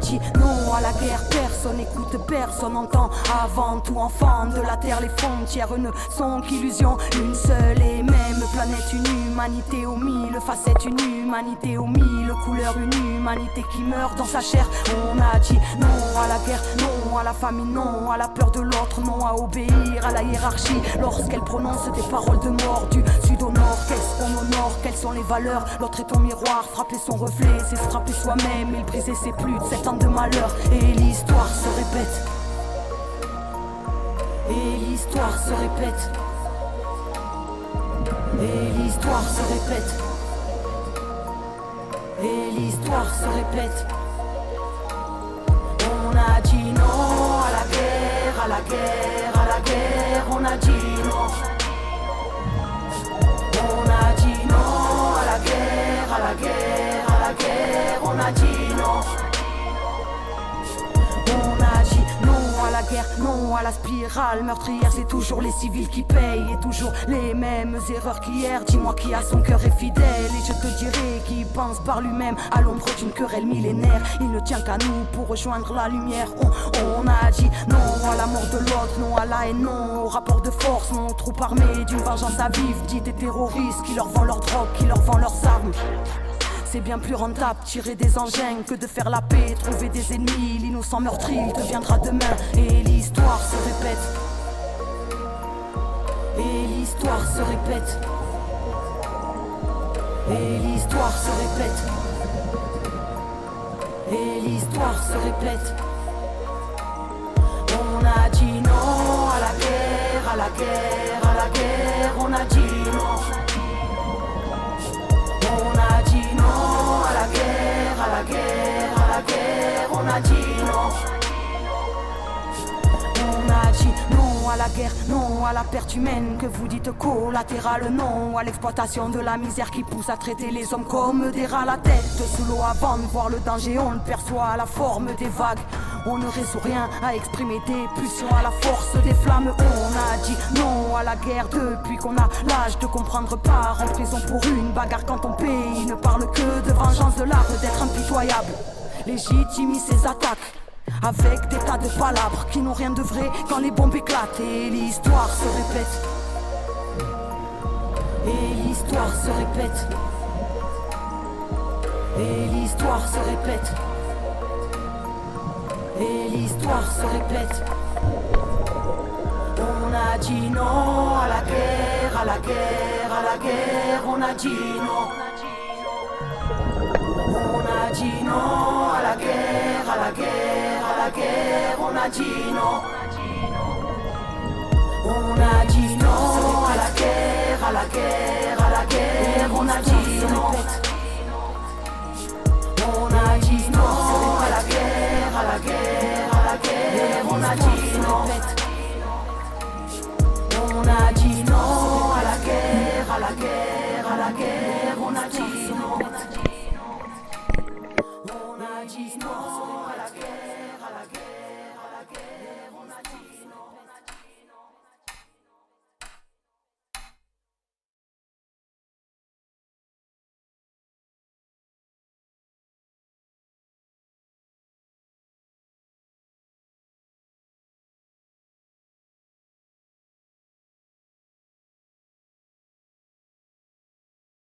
dit non à la guerre, personne écoute, personne entend. Avant tout enfant de la terre, les frontières ne sont qu'illusions. Une seule et même planète, une humanité aux mille facettes, une humanité aux mille couleurs, une humanité qui meurt dans sa chair. On a dit non à la guerre, non à la famille, non à la peur de l'autre, non à obéir à la hiérarchie lorsqu'elle prononce des paroles de mort. Du sud au nord, qu'est-ce qu'on honore, quelles sont les valeurs? L'autre est ton miroir, frapper son reflet, c'est se frapper soi-même. Il brisait ses plus de 7 ans de malheur. Et l'histoire se répète. Et l'histoire se répète. Et l'histoire se répète. Et l'histoire se répète. On a dit non à la guerre, à la guerre, à la guerre. On a dit non. On a dit non à la guerre, à la guerre, à la guerre. On a dit non. On a dit non à la guerre, non à la spirale meurtrière. C'est toujours les civils qui payent et toujours les mêmes erreurs qu'hier. Dis-moi qui a son cœur est fidèle et je te dirai qui pense par lui-même à l'ombre d'une querelle millénaire. Il ne tient qu'à nous pour rejoindre la lumière. On a dit non à la mort de l'autre, non à la haine, non au rapport de force, non aux troupes armées d'une vengeance à vivre. Dit des terroristes qui leur vendent leur drogue, qui leur vendent leurs armes. C'est bien plus rentable tirer des engins que de faire la paix, trouver des ennemis. L'innocent meurtri, il deviendra demain. Et l'histoire se répète. Et l'histoire se répète. Et l'histoire se répète. Et l'histoire se répète. On a dit non à la guerre, à la guerre, à la guerre. On a dit non. On a dit non à la guerre, à la guerre, à la guerre. On a dit non. On a dit non à la guerre, non à la perte humaine que vous dites collatérale, non à l'exploitation de la misère qui pousse à traiter les hommes comme des rats. La tête sous l'eau avant de voir le danger, on le perçoit à la forme des vagues. On ne résout rien à exprimer des pulsions à la force des flammes. On a dit non à la guerre depuis qu'on a l'âge de comprendre. Part en prison pour une bagarre quand ton pays ne parle que de vengeance, de l'art d'être impitoyable. Légitimise ses attaques avec des tas de palabres qui n'ont rien de vrai quand les bombes éclatent. Et l'histoire se répète. Et l'histoire se répète. Et l'histoire se répète. Et l'histoire se répète. On a dit non à la guerre, à la guerre, à la guerre. On a dit non. On a dit non à la guerre, à la guerre, à la guerre. On a dit non. On a dit non à la guerre, à la guerre, à la guerre. On a dit non. On a dit non à la guerre, à la guerre, à la guerre. On a dit non.